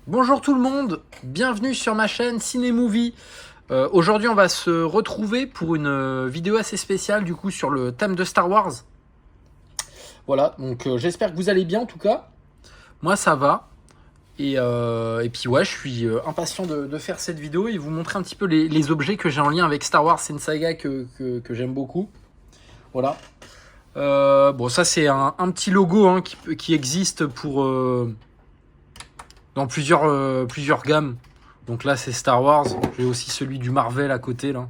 Bonjour tout le monde, bienvenue sur ma chaîne Ciné-Movie. Aujourd'hui on va se retrouver pour une vidéo assez spéciale du coup sur le thème de Star Wars. Voilà, donc j'espère que vous allez bien en tout cas. Moi ça va. Et puis ouais, je suis impatient de faire cette vidéo et vous montrer un petit peu les objets que j'ai en lien avec Star Wars. C'est une saga que j'aime beaucoup. Voilà. Bon ça c'est un petit logo hein, qui existe pour... dans plusieurs gammes. Donc là, c'est Star Wars. J'ai aussi celui du Marvel à côté. Là.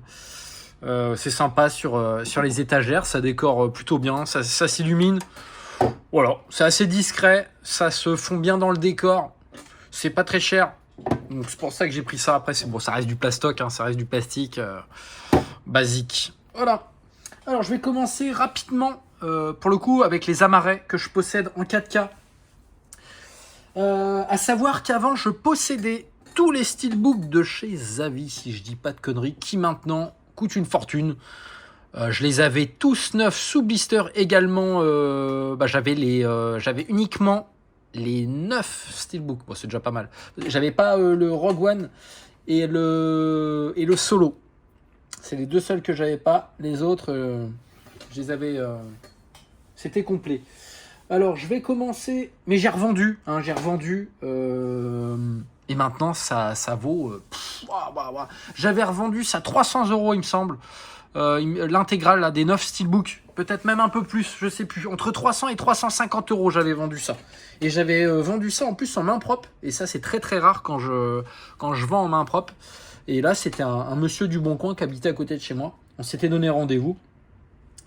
C'est sympa sur les étagères. Ça décore plutôt bien. Ça s'illumine. Voilà. C'est assez discret. Ça se fond bien dans le décor. C'est pas très cher. Donc c'est pour ça que j'ai pris ça. Après, bon, ça reste du plastoc. Hein, ça reste du plastique basique. Voilà. Alors, je vais commencer rapidement, pour le coup, avec les amarrets que je possède en 4K. À savoir qu'avant, je possédais tous les steelbooks de chez Zavi, si je dis pas de conneries, qui maintenant coûtent une fortune. Je les avais tous neufs sous blister également. J'avais uniquement les 9 steelbooks. Bon, c'est déjà pas mal. J'avais pas le Rogue One et le Solo. C'est les deux seuls que j'avais pas. Les autres, je les avais. C'était complet. Alors, je vais commencer, mais j'ai revendu, hein, et maintenant, ça vaut... J'avais revendu ça 300 €, il me semble, l'intégrale des 9 steelbooks, peut-être même un peu plus, je sais plus, entre 300 et 350 € j'avais vendu ça. Et j'avais vendu ça en plus en main propre, et ça c'est très très rare quand je vends en main propre. Et là, c'était un monsieur du Bon Coin qui habitait à côté de chez moi, on s'était donné rendez-vous,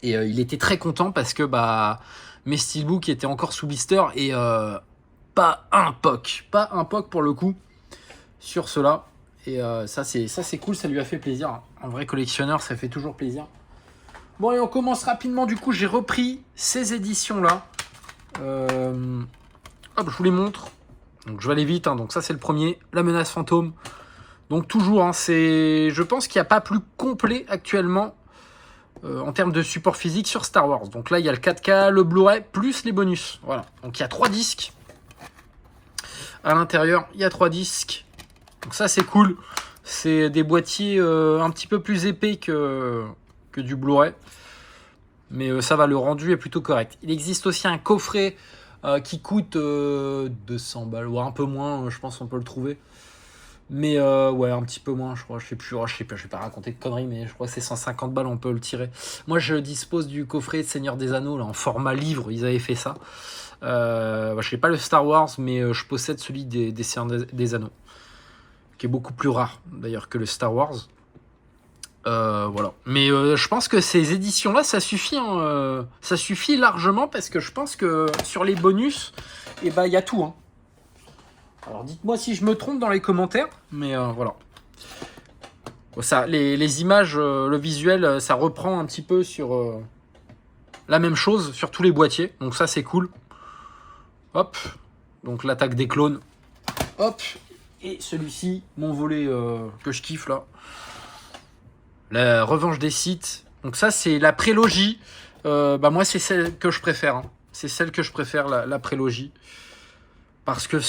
et il était très content parce que mes steelbooks étaient encore sous blister et pas un POC pour le coup sur cela. Et ça c'est cool, ça lui a fait plaisir. Un vrai collectionneur, ça fait toujours plaisir. Bon, et on commence rapidement. Du coup, j'ai repris ces éditions là. Hop, je vous les montre. Donc je vais aller vite. Hein. Donc ça c'est le premier, La Menace Fantôme. Donc toujours, hein, je pense qu'il n'y a pas plus complet actuellement. En termes de support physique sur Star Wars. Donc là, il y a le 4K, le Blu-ray, plus les bonus. Voilà. Donc il y a 3 disques. À l'intérieur, il y a 3 disques. Donc ça, c'est cool. C'est des boîtiers un petit peu plus épais que du Blu-ray. Mais ça va, le rendu est plutôt correct. Il existe aussi un coffret qui coûte 200 balles. Ou un peu moins, je pense qu'on peut le trouver. Mais ouais, un petit peu moins, je crois. Je sais plus, je vais pas raconter de conneries, mais je crois que c'est 150 balles, on peut le tirer. Moi, je dispose du coffret de Seigneur des Anneaux, là, en format livre, ils avaient fait ça. Je sais pas le Star Wars, mais je possède celui des Seigneurs des Anneaux, qui est beaucoup plus rare, d'ailleurs, que le Star Wars. Voilà. Mais je pense que ces éditions-là, ça suffit, hein, ça suffit largement, parce que je pense que sur les bonus, il y a tout, hein. Alors dites-moi si je me trompe dans les commentaires, mais voilà. Bon, ça, les images, le visuel, ça reprend un petit peu sur la même chose sur tous les boîtiers, donc ça c'est cool. Hop, donc l'attaque des clones. Hop, et celui-ci, mon volet que je kiffe là. La revanche des Sith. Donc ça c'est la prélogie. Moi c'est celle que je préfère. Hein. C'est celle que je préfère, la prélogie. Parce que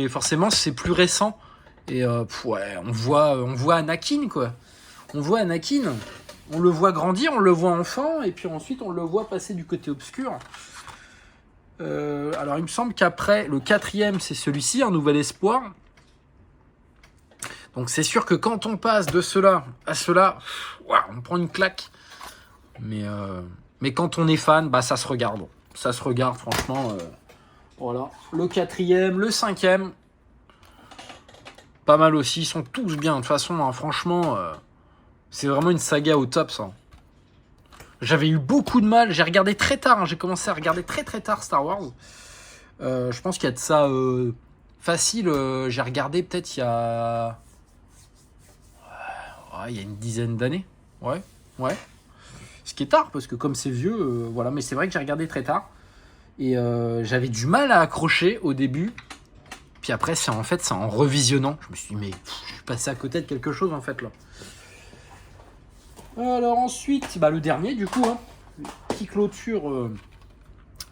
forcément c'est plus récent et ouais, on voit Anakin quoi. On voit Anakin, on le voit grandir, on le voit enfant et puis ensuite on le voit passer du côté obscur. Alors il me semble qu'après le 4e c'est celui-ci, Un Nouvel Espoir. Donc c'est sûr que quand on passe de cela à cela, on prend une claque. Mais quand on est fan, ça se regarde. Ça se regarde franchement. Voilà, le 4e, le 5e. Pas mal aussi, ils sont tous bien. De toute façon, hein, franchement, c'est vraiment une saga au top, ça. J'avais eu beaucoup de mal, j'ai regardé très tard, hein, j'ai commencé à regarder très très tard Star Wars. Je pense qu'il y a de ça facile, j'ai regardé peut-être il y a une dizaine d'années. Ouais. Ce qui est tard, parce que comme c'est vieux, voilà, mais c'est vrai que j'ai regardé très tard. Et j'avais du mal à accrocher au début. Puis après, c'est en revisionnant. Je me suis dit, mais je suis passé à côté de quelque chose, en fait, là. Alors ensuite, le dernier, du coup, hein, qui clôture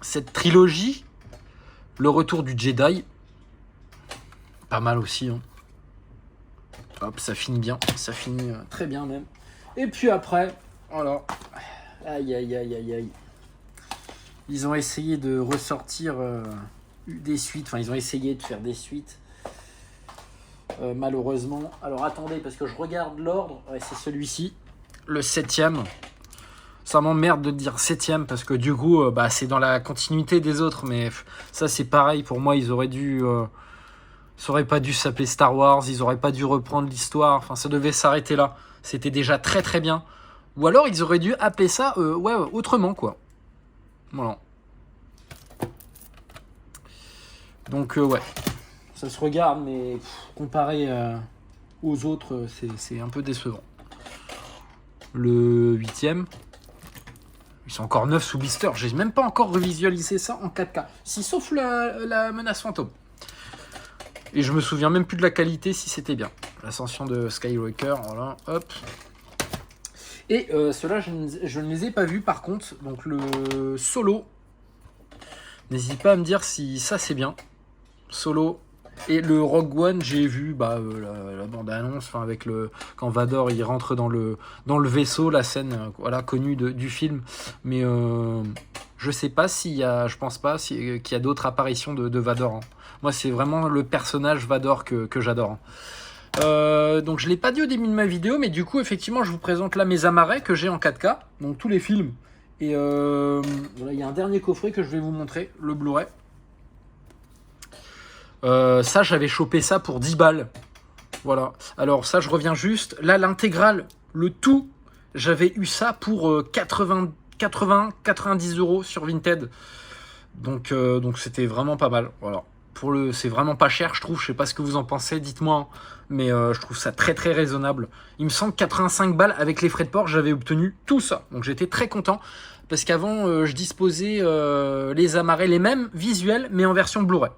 cette trilogie, Le Retour du Jedi. pas mal aussi. Hein. Hop, ça finit bien. Ça finit très bien même. Et puis après, voilà. Aïe, aïe, aïe, aïe, aïe. Ils ont essayé de ressortir des suites. Enfin, ils ont essayé de faire des suites. Malheureusement. Alors, attendez, parce que je regarde l'ordre. Ouais, c'est celui-ci. Le 7e. Ça m'emmerde de dire 7e parce que du coup, c'est dans la continuité des autres. Mais ça, c'est pareil. Pour moi, ils auraient dû... ça aurait pas dû s'appeler Star Wars. Ils auraient pas dû reprendre l'histoire. Enfin, ça devait s'arrêter là. C'était déjà très très bien. Ou alors, ils auraient dû appeler ça autrement, quoi. Voilà. Donc, ouais. Ça se regarde, mais comparé aux autres, c'est un peu décevant. Le 8e. Ils sont encore 9 sous blister. J'ai même pas encore revisualisé ça en 4K. Si, sauf la menace fantôme. Et je me souviens même plus de la qualité si c'était bien. L'ascension de Skywalker, voilà, hop. Et ceux-là, je ne les ai pas vus par contre. Donc le Solo. N'hésite pas à me dire si ça c'est bien. Solo. Et le Rogue One, j'ai vu la bande-annonce, enfin avec quand Vador il rentre dans le vaisseau, la scène voilà connue du film. Mais je sais pas s'il y a, je pense pas qu'il y a d'autres apparitions de Vador. Hein. Moi, c'est vraiment le personnage Vador que j'adore. Hein. Donc je l'ai pas dit au début de ma vidéo, mais du coup effectivement je vous présente là mes amarrets que j'ai en 4K, donc tous les films. Et voilà, il y a un dernier coffret que je vais vous montrer, le Blu-ray. Ça, j'avais chopé ça pour 10 balles. Voilà. Alors ça, je reviens juste. Là, l'intégrale, le tout, j'avais eu ça pour 90 € sur Vinted. Donc c'était vraiment pas mal. Voilà. C'est vraiment pas cher, je trouve. Je sais pas ce que vous en pensez, dites-moi. Hein. Mais je trouve ça très très raisonnable. Il me semble que 85 balles avec les frais de port, j'avais obtenu tout ça. Donc j'étais très content. Parce qu'avant, je disposais les amarrés, les mêmes visuels, mais en version Blu-ray.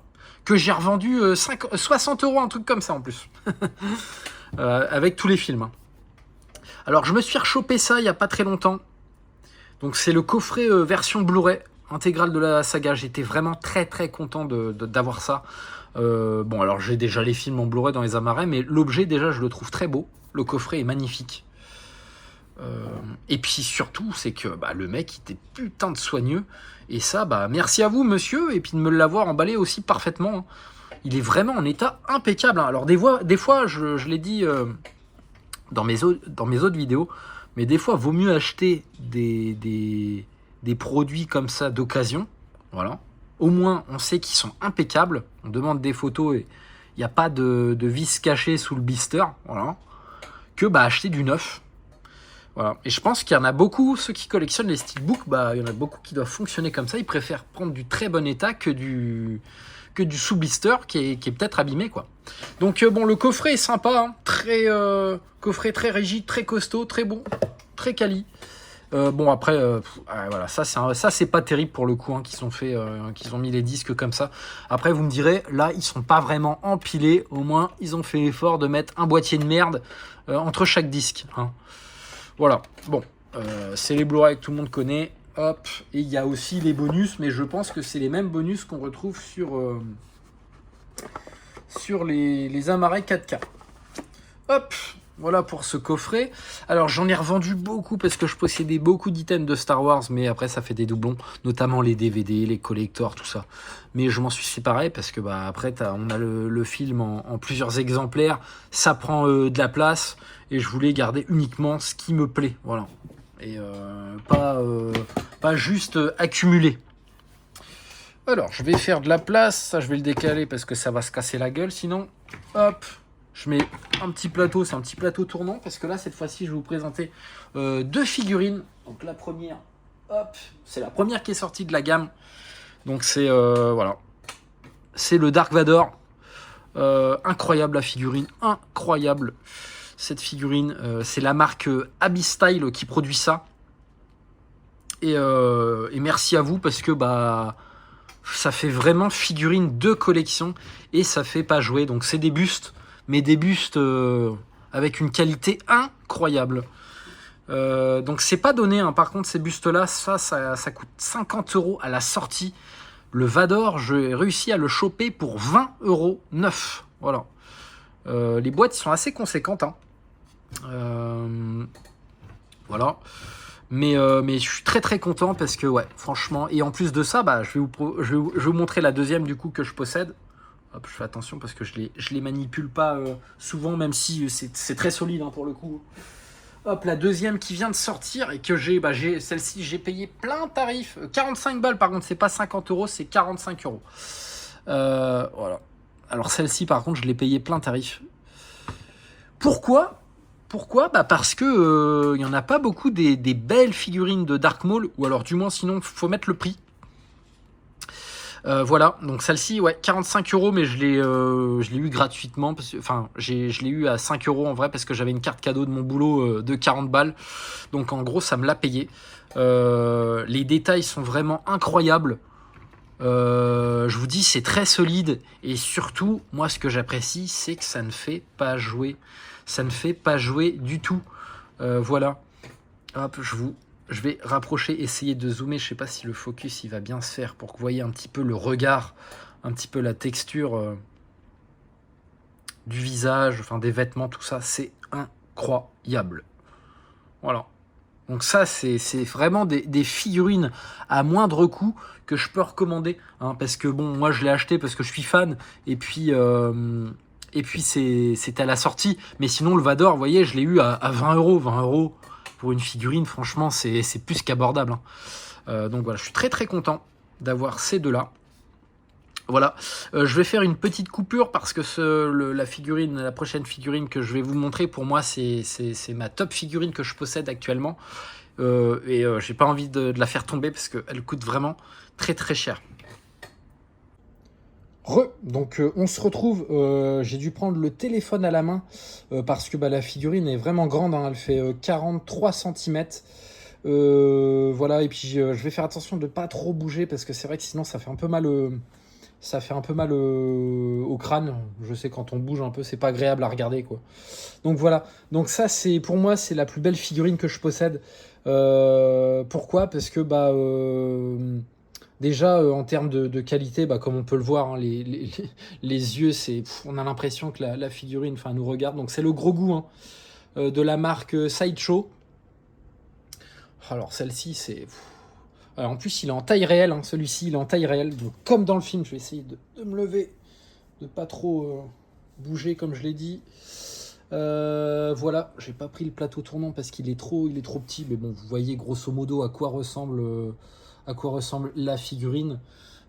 Que j'ai revendu 60 €, un truc comme ça en plus. Avec tous les films. Hein. Alors je me suis rechopé ça il n'y a pas très longtemps. Donc c'est le coffret version Blu-ray intégrale de la saga. J'étais vraiment très très content d'avoir ça. Bon alors j'ai déjà les films en Blu-ray dans les amarrets, mais l'objet déjà je le trouve très beau. Le coffret est magnifique. Et puis surtout c'est que le mec il était putain de soigneux. Et ça, merci à vous, monsieur, et puis de me l'avoir emballé aussi parfaitement. Hein. Il est vraiment en état impeccable. Hein. Alors, des fois je l'ai dit dans mes autres vidéos, mais des fois, vaut mieux acheter des produits comme ça d'occasion. Voilà. Au moins, on sait qu'ils sont impeccables. On demande des photos et il n'y a pas de vis caché sous le blister. Voilà. Que acheter du neuf. Voilà. Et je pense qu'il y en a beaucoup, ceux qui collectionnent les steelbooks, il y en a beaucoup qui doivent fonctionner comme ça. Ils préfèrent prendre du très bon état que du sous-blister qui est peut-être abîmé, quoi. Donc bon, le coffret est sympa, hein. Coffret très rigide, très costaud, très bon, très quali. Bon après, voilà, ça c'est pas terrible pour le coup, hein, qu'ils ont mis les disques comme ça. Après vous me direz, là ils sont pas vraiment empilés, au moins ils ont fait l'effort de mettre un boîtier de merde entre chaque disque. Hein. Voilà, bon, c'est les Blu-ray que tout le monde connaît, hop, et il y a aussi les bonus, mais je pense que c'est les mêmes bonus qu'on retrouve sur les amarrés 4K. Hop, voilà pour ce coffret. Alors j'en ai revendu beaucoup parce que je possédais beaucoup d'items de Star Wars, mais après ça fait des doublons, notamment les DVD, les collectors, tout ça. Mais je m'en suis séparé parce que après on a le film en plusieurs exemplaires, ça prend de la place et je voulais garder uniquement ce qui me plaît, voilà. Et pas juste accumuler. Alors je vais faire de la place, ça je vais le décaler parce que ça va se casser la gueule sinon. Hop. Je mets un petit plateau, c'est un petit plateau tournant, parce que là, cette fois-ci, je vais vous présenter 2 figurines. Donc la première, hop, c'est la première qui est sortie de la gamme. Donc c'est, voilà, c'est le Dark Vador. Incroyable la figurine, incroyable. Cette figurine, c'est la marque Abyss Style qui produit ça. Et merci à vous, parce que ça fait vraiment figurine de collection, et ça fait pas jouer. Donc c'est des bustes. Mais des bustes avec une qualité incroyable. Donc c'est pas donné, hein. Par contre ces bustes là, ça coûte 50 € à la sortie. Le Vador, j'ai réussi à le choper pour 20 € neuf. Voilà. Les boîtes sont assez conséquentes. Hein. Voilà. Mais je suis très très content parce que, ouais, franchement. Et en plus de ça, bah, je vais vous montrer la deuxième du coup que je possède. Hop, je fais attention parce que je les manipule pas souvent, même si c'est très solide hein, pour le coup. Hop, la deuxième qui vient de sortir et que j'ai celle-ci, j'ai payé plein tarif. 45 balles par contre, c'est pas 50 euros, c'est 45 euros. Voilà. Alors celle-ci par contre, je l'ai payé plein tarif. Pourquoi ? Bah parce que y en a pas beaucoup des belles figurines de Dark Maul, ou alors du moins sinon faut mettre le prix. Voilà, donc celle-ci, ouais, 45 euros, mais je l'ai eu gratuitement. Enfin, je l'ai eu à 5 euros en vrai, parce que j'avais une carte cadeau de mon boulot de 40 balles. Donc en gros, ça me l'a payé. Les détails sont vraiment incroyables. Je vous dis, c'est très solide. Et surtout, moi, ce que j'apprécie, c'est que ça ne fait pas jouer. Ça ne fait pas jouer du tout. Voilà. Hop, je vais rapprocher, essayer de zoomer. Je sais pas si le focus il va bien se faire pour que vous voyez un petit peu le regard, un petit peu la texture du visage, enfin des vêtements, tout ça. C'est incroyable. Voilà. Donc ça, c'est vraiment des figurines à moindre coût que je peux recommander. Hein, parce que bon, moi je l'ai acheté parce que je suis fan. Et puis c'est à la sortie. Mais sinon, le Vador, vous voyez, je l'ai eu à 20 euros. 20 euros pour une figurine, franchement, c'est plus qu'abordable. Hein. Donc voilà, je suis très très content d'avoir ces deux-là. Voilà, je vais faire une petite coupure parce que la prochaine figurine que je vais vous montrer, pour moi, c'est ma top figurine que je possède actuellement. J'ai pas envie de la faire tomber parce qu'elle coûte vraiment très très cher. Donc on se retrouve, j'ai dû prendre le téléphone à la main parce que la figurine est vraiment grande, hein, elle fait 43 cm. Voilà, et puis je vais faire attention de ne pas trop bouger parce que c'est vrai que sinon ça fait un peu mal, au crâne. Je sais, quand on bouge un peu, c'est pas agréable à regarder, quoi. Donc voilà, donc ça pour moi c'est la plus belle figurine que je possède. Pourquoi ? Parce que déjà, en termes de qualité, comme on peut le voir, hein, les yeux, on a l'impression que la figurine nous regarde. Donc c'est le gros goût hein, de la marque Sideshow. Alors celle-ci, c'est... Alors, en plus, il est en taille réelle, hein, celui-ci, il est en taille réelle. Donc comme dans le film, je vais essayer de me lever, de pas trop bouger comme je l'ai dit. Voilà, j'ai pas pris le plateau tournant parce qu'il est trop petit. Mais bon, vous voyez grosso modo à quoi ressemble la figurine.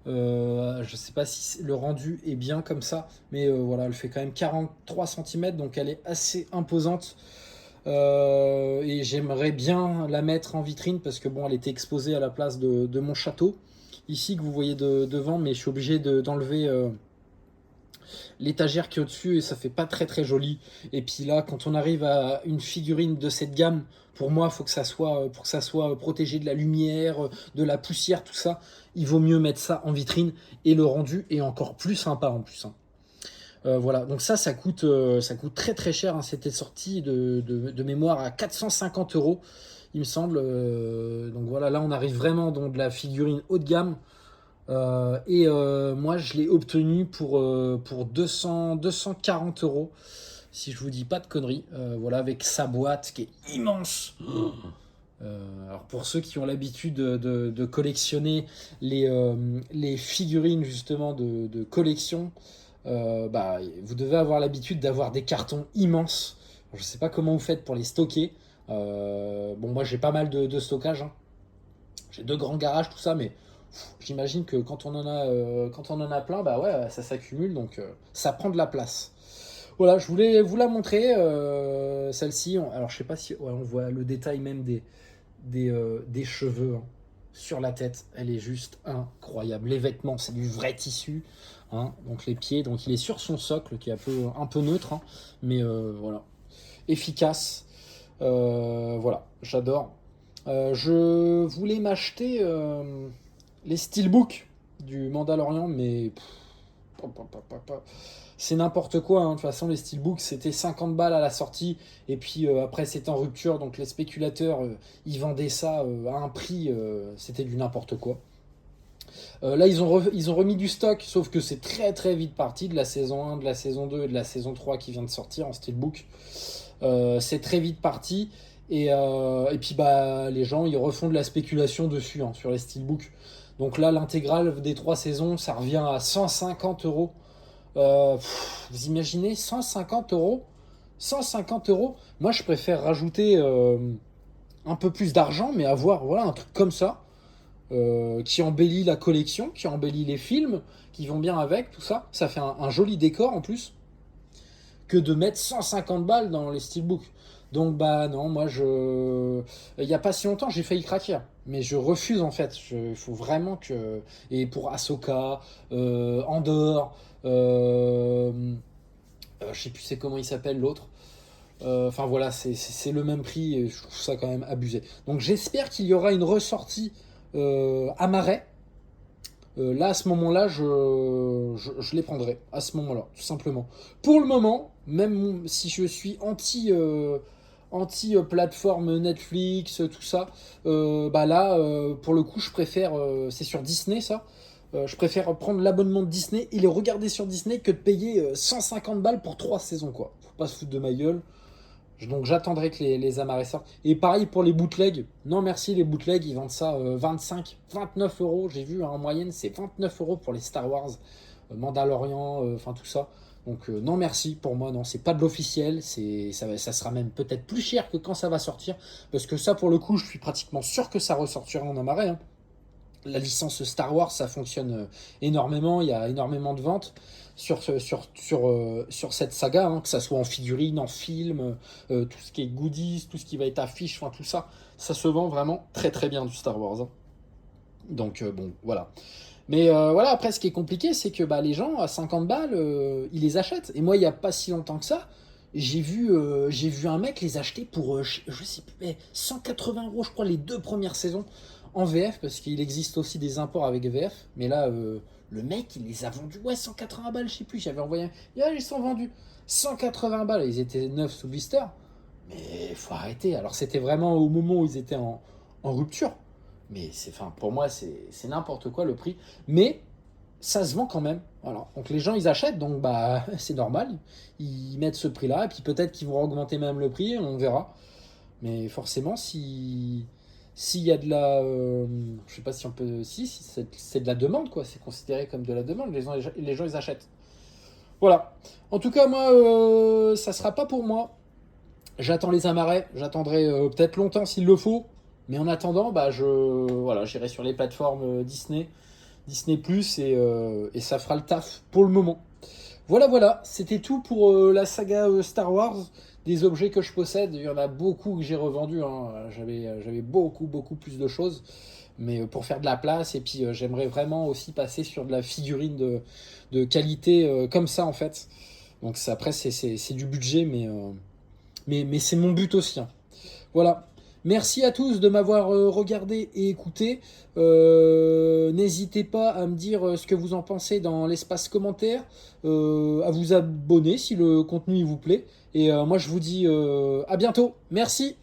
Je sais pas si le rendu est bien comme ça, mais voilà, elle fait quand même 43 cm, donc elle est assez imposante. Et j'aimerais bien la mettre en vitrine parce que bon, elle était exposée à la place de mon château ici que vous voyez devant, mais je suis obligé d'enlever l'étagère qui est au-dessus et ça fait pas très très joli. Et puis là, quand on arrive à une figurine de cette gamme, pour moi, pour que ça soit protégé de la lumière, de la poussière, tout ça, il vaut mieux mettre ça en vitrine et le rendu est encore plus sympa en plus. Hein. Voilà, donc ça coûte très très cher. Hein. C'était sorti de mémoire à 450 euros, il me semble. Donc voilà, là on arrive vraiment dans de la figurine haut de gamme. Moi je l'ai obtenu pour 240 euros, si je vous dis pas de conneries. Voilà, avec sa boîte qui est immense. Alors pour ceux qui ont l'habitude de collectionner les figurines justement de collection, vous devez avoir l'habitude d'avoir des cartons immenses. Je ne sais pas comment vous faites pour les stocker. Bon, moi j'ai pas mal de stockage. Hein. J'ai 2 grands garages, tout ça, mais j'imagine que quand on en a plein, ouais, ça s'accumule, donc ça prend de la place. Voilà, je voulais vous la montrer, celle-ci. Alors je sais pas si on voit le détail même des cheveux hein, sur la tête. Elle est juste incroyable. Les vêtements, c'est du vrai tissu. Hein, donc les pieds, donc il est sur son socle qui est un peu neutre, hein, mais voilà, efficace. Voilà, j'adore. Je voulais m'acheter les steelbooks du Mandalorian, mais c'est n'importe quoi. Hein. De toute façon, les steelbooks c'était 50 balles à la sortie, et puis après c'était en rupture, donc les spéculateurs ils vendaient ça à un prix, c'était du n'importe quoi. Là, ils ont remis du stock, sauf que c'est très très vite parti de la saison 1, de la saison 2 et de la saison 3 qui vient de sortir en steelbook. C'est très vite parti. Et puis bah, les gens ils refont de la spéculation dessus hein, sur les steelbooks. Donc là, l'intégrale des 3 saisons, ça revient à 150 euros. Vous imaginez 150 euros 150 euros. Moi, je préfère rajouter un peu plus d'argent, mais avoir voilà, un truc comme ça qui embellit la collection, qui embellit les films, qui vont bien avec, tout ça. Ça fait un joli décor en plus, que de mettre 150 balles dans les steelbooks. Donc bah non, moi il n'y a pas si longtemps j'ai failli craquer, mais je refuse en fait. Il faut vraiment que et pour Ahsoka, Andor, je sais plus c'est comment il s'appelle l'autre. Enfin voilà, c'est le même prix et je trouve ça quand même abusé. Donc j'espère qu'il y aura une ressortie à Marais. Là, à ce moment-là, je les prendrai. À ce moment-là, tout simplement. Pour le moment, même si je suis anti plateforme Netflix, tout ça, bah là, pour le coup, je préfère. C'est sur Disney, ça. Je préfère prendre l'abonnement de Disney et les regarder sur Disney que de payer 150 balles pour 3 saisons, quoi. Faut pas se foutre de ma gueule. Donc j'attendrai que les amarrés sortent. Et pareil pour les bootlegs. Non merci, les bootlegs, ils vendent ça 25, 29 euros. J'ai vu hein, en moyenne, c'est 29 euros pour les Star Wars, Mandalorian, enfin tout ça. Donc non merci, pour moi, non, c'est pas de l'officiel. Ça sera même peut-être plus cher que quand ça va sortir. Parce que ça, pour le coup, je suis pratiquement sûr que ça ressortira en amarré. Hein. La licence Star Wars, ça fonctionne énormément. Il y a énormément de ventes sur cette saga, hein, que ça soit en figurine, en film, tout ce qui est goodies, tout ce qui va être affiche, enfin tout ça, ça se vend vraiment très très bien du Star Wars. Hein. Donc bon, voilà. Mais voilà, après ce qui est compliqué, c'est que bah, les gens à 50 balles, ils les achètent. Et moi, il n'y a pas si longtemps que ça, j'ai vu un mec les acheter pour, je sais plus, 180 euros, je crois, les 2 premières saisons en VF, parce qu'il existe aussi des imports avec VF. Mais là, le mec, il les a vendus, ouais, 180 balles, je sais plus, j'avais envoyé un... Yeah, ils sont vendus 180 balles, ils étaient neufs sous blister. Mais faut arrêter. Alors c'était vraiment au moment où ils étaient en rupture. Mais enfin, pour moi, c'est n'importe quoi le prix. Mais ça se vend quand même. Voilà. Donc les gens, ils achètent, donc bah c'est normal. Ils mettent ce prix-là, et puis peut-être qu'ils vont augmenter même le prix, on verra. Mais forcément, si s'il y a de la... je sais pas si on peut... Si c'est de la demande, quoi. C'est considéré comme de la demande. Les gens, ils achètent. Voilà. En tout cas, moi, ça sera pas pour moi. J'attends les amarrets. J'attendrai peut-être longtemps s'il le faut. Mais en attendant, bah, voilà, j'irai sur les plateformes Disney, Disney+, et ça fera le taf pour le moment. Voilà, voilà, c'était tout pour la saga Star Wars, des objets que je possède. Il y en a beaucoup que j'ai revendus, hein. J'avais beaucoup, beaucoup plus de choses, mais pour faire de la place, et puis j'aimerais vraiment aussi passer sur de la figurine de qualité comme ça, en fait. Donc après, c'est du budget, mais c'est mon but aussi. Hein. Voilà. Merci à tous de m'avoir regardé et écouté. N'hésitez pas à me dire ce que vous en pensez dans l'espace commentaire, à vous abonner si le contenu il vous plaît. Et moi je vous dis à bientôt. Merci.